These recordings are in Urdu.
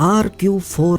RQ-4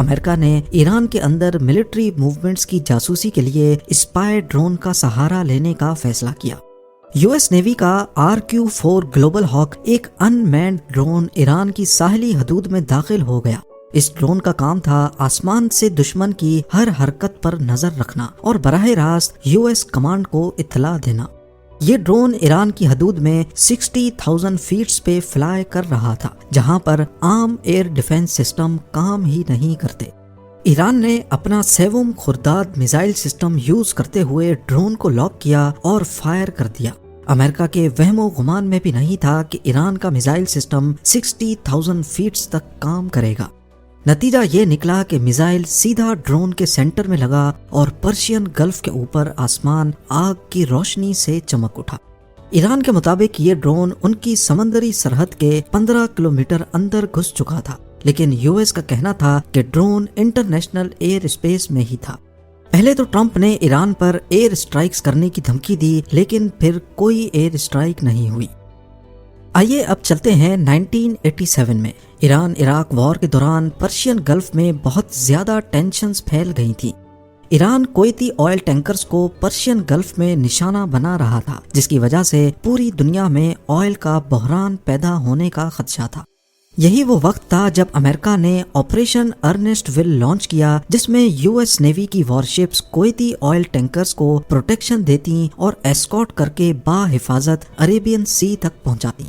امریکہ نے ایران کے اندر ملٹری موومنٹس کی جاسوسی کے لیے اسپائی ڈرون کا سہارا لینے کا فیصلہ کیا۔ یو ایس نیوی کا RQ-4 گلوبل ہاک ایک ان مینڈ ڈرون ایران کی ساحلی حدود میں داخل ہو گیا۔ اس ڈرون کا کام تھا آسمان سے دشمن کی ہر حرکت پر نظر رکھنا اور براہ راست US کمانڈ کو اطلاع دینا۔ یہ ڈرون ایران کی حدود میں 60,000 فیٹس پہ فلائی کر رہا تھا، جہاں پر عام ایئر ڈیفنس سسٹم کام ہی نہیں کرتے۔ ایران نے اپنا 7 خرداد میزائل سسٹم یوز کرتے ہوئے ڈرون کو لاک کیا اور فائر کر دیا۔ امریکہ کے وہم و گمان میں بھی نہیں تھا کہ ایران کا میزائل سسٹم 60,000 فیٹس تک کام کرے گا۔ نتیجہ یہ نکلا کہ میزائل سیدھا ڈرون کے سینٹر میں لگا اور پرشین گلف کے اوپر آسمان آگ کی روشنی سے چمک اٹھا۔ ایران کے مطابق یہ ڈرون ان کی سمندری سرحد کے 15 کلومیٹر اندر گھس چکا تھا، لیکن US کا کہنا تھا کہ ڈرون انٹرنیشنل ایئر اسپیس میں ہی تھا۔ پہلے تو ٹرمپ نے ایران پر ایئر اسٹرائکس کرنے کی دھمکی دی، لیکن پھر کوئی ایئر اسٹرائک نہیں ہوئی۔ آئیے اب چلتے ہیں 1987 میں۔ ایران عراق وار کے دوران پرشین گلف میں بہت زیادہ ٹینشنز پھیل گئی تھیں۔ ایران کویتی آئل ٹینکرز کو پرشین گلف میں نشانہ بنا رہا تھا، جس کی وجہ سے پوری دنیا میں آئل کا بحران پیدا ہونے کا خدشہ تھا۔ یہی وہ وقت تھا جب امریکہ نے آپریشن ارنسٹ ول لانچ کیا، جس میں US نیوی کی وارشپس کویتی آئل ٹینکرز کو پروٹیکشن دیتی اور ایسکارٹ کر کے بحفاظت عربین سی تک پہنچاتی۔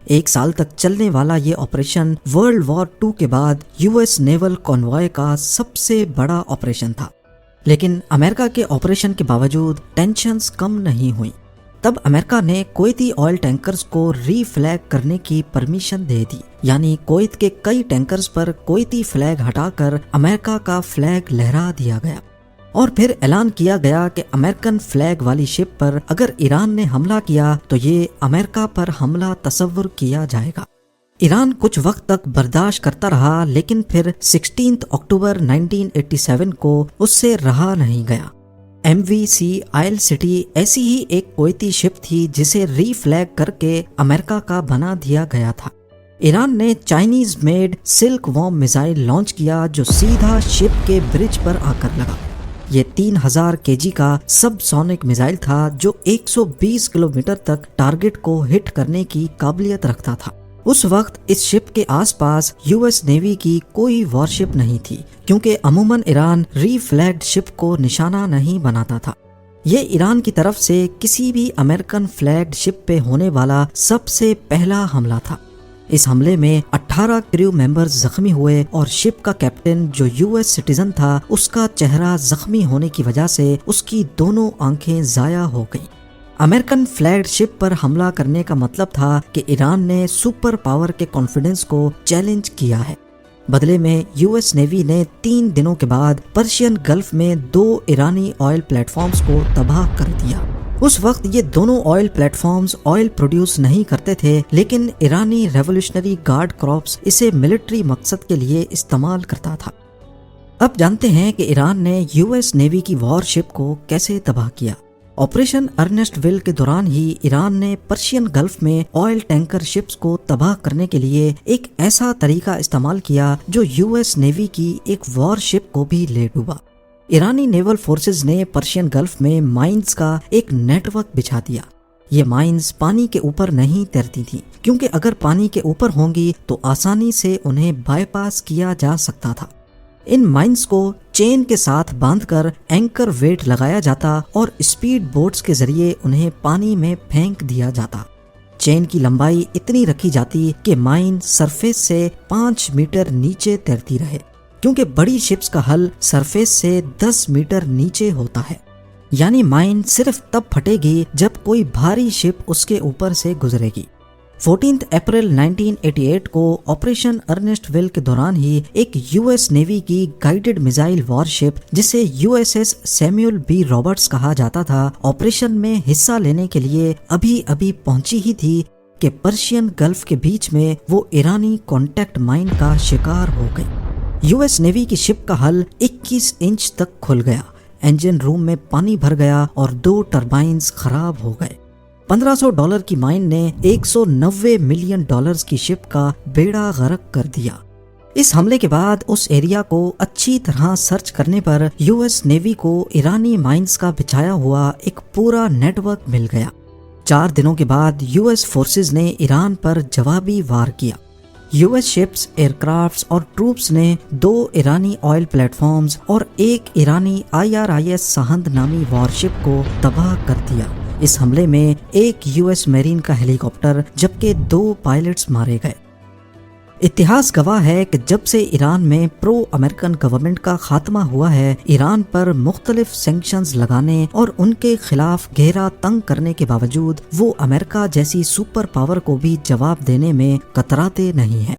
1 سال تک چلنے والا یہ آپریشن ورلڈ وار 2 کے بعد US نیول کانوائے کا سب سے بڑا آپریشن تھا۔ لیکن امریکہ کے آپریشن کے باوجود ٹینشنز کم نہیں ہوئیں۔ تب امریکہ نے کویتی آئل ٹینکرز کو ری فلیگ کرنے کی پرمیشن دے دی، یعنی کویت کے کئی ٹینکرز پر کویتی فلیگ ہٹا کر امریکہ کا فلیگ لہرا دیا گیا، اور پھر اعلان کیا گیا کہ امریکن فلیگ والی شپ پر اگر ایران نے حملہ کیا تو یہ امریکہ پر حملہ تصور کیا جائے گا۔ ایران کچھ وقت تک برداشت کرتا رہا، لیکن پھر 16 اکتوبر 1987 کو اس سے رہا نہیں گیا۔ MVC آئل سٹی ایسی ہی ایک کویتی شپ تھی جسے ری فلیگ کر کے امریکہ کا بنا دیا گیا تھا۔ ایران نے Chinese made silk warm missile launch کیا جو سیدھا شپ کے برج پر آ کر لگا۔ یہ 3000 kg کا سب سونک میزائل تھا جو 120 کلومیٹر تک ٹارگٹ کو ہٹ کرنے کی قابلیت رکھتا تھا۔ اس وقت اس شپ کے آس پاس US نیوی کی کوئی وارشپ نہیں تھی، کیونکہ عموماً ایران ری فلیگڈ شپ کو نشانہ نہیں بناتا تھا۔ یہ ایران کی طرف سے کسی بھی امریکن فلیگڈ شپ پہ ہونے والا سب سے پہلا حملہ تھا۔ اس حملے میں 18 کریو ممبرز زخمی ہوئے اور شپ کا کیپٹن جو US سٹیزن تھا، اس کا چہرہ زخمی ہونے کی وجہ سے اس کی دونوں آنکھیں ضائع ہو گئیں۔ امریکن فلیگڈ شپ پر حملہ کرنے کا مطلب تھا کہ ایران نے سپر پاور کے کانفیڈنس کو چیلنج کیا ہے۔ بدلے میں US نیوی نے 3 دنوں کے بعد پرشین گلف میں 2 ایرانی آئل پلیٹ فارمز کو تباہ کر دیا۔ اس وقت یہ دونوں oil platforms oil produce نہیں کرتے تھے، لیکن ایرانی ریولوشنری گارڈ کراپس اسے ملٹری مقصد کے لیے استعمال کرتا تھا۔ اب جانتے ہیں کہ ایران نے US نیوی کی وار شپ کو کیسے تباہ کیا۔ آپریشن ارنسٹ ول کے دوران ہی ایران نے پرشین گلف میں آئل ٹینکر شپس کو تباہ کرنے کے لیے ایک ایسا طریقہ استعمال کیا جو US نیوی کی ایک وار شپ کو بھی لے ڈوبا۔ ایرانی نیول فورسز نے پرشین گلف میں مائنز کا ایک نیٹ ورک بچھا دیا۔ یہ مائنز پانی کے اوپر نہیں تیرتی تھیں، کیونکہ اگر پانی کے اوپر ہوں گی تو آسانی سے انہیں بائی پاس کیا جا سکتا تھا۔ ان مائنز کو چین کے ساتھ باندھ کر اینکر ویٹ لگایا جاتا اور اسپیڈ بوٹس کے ذریعے انہیں پانی میں پھینک دیا جاتا۔ چین کی لمبائی اتنی رکھی جاتی کہ مائن سرفیس سے 5 میٹر نیچے تیرتی رہے، کیونکہ بڑی شپس کا حل سرفیس سے 10 میٹر نیچے ہوتا ہے، یعنی مائن صرف تب پھٹے گی جب کوئی بھاری شپ اس کے اوپر سے گزرے گی۔ 14 اپریل 1988 کو آپریشن ارنسٹ ول کے دوران ہی ایک US نیوی کی گائیڈڈ میزائل وار شپ جسے USS سیمیول بی رابرٹس کہا جاتا تھا، آپریشن میں حصہ لینے کے لیے ابھی پہنچی ہی تھی کہ پرشین گلف کے بیچ میں وہ ایرانی کانٹیکٹ مائن کا شکار ہو گئی۔ US نیوی کی شپ کا حل 21 انچ تک کھل گیا، انجن روم میں پانی بھر گیا اور 2 ٹربائنز خراب ہو گئے۔ $1500 کی مائن نے $190 ملین کی شپ کا بیڑا غرق کر دیا۔ اس حملے کے بعد اس ایریا کو اچھی طرح سرچ کرنے پر یو ایس نیوی کو ایرانی مائنز کا بچھایا ہوا ایک پورا نیٹ ورک مل گیا۔ 4 دنوں کے بعد یو ایس فورسز نے ایران پر جوابی وار کیا۔ U S ships, aircrafts اور ٹروپس نے 2 ایرانی آئل پلیٹ فارمز اور ایک ایرانی IRIS سہند نامی وارشپ کو تباہ کر دیا۔ اس حملے میں ایک یو ایس میرین کا ہیلی کاپٹر جبکہ 2 پائلٹس مارے گئے۔ اتہاس گواہ ہے کہ جب سے ایران میں پرو امریکن گورنمنٹ کا خاتمہ ہوا ہے، ایران پر مختلف سینکشنز لگانے اور ان کے خلاف گہرا تنگ کرنے کے باوجود وہ امریکہ جیسی سپر پاور کو بھی جواب دینے میں کتراتے نہیں ہیں۔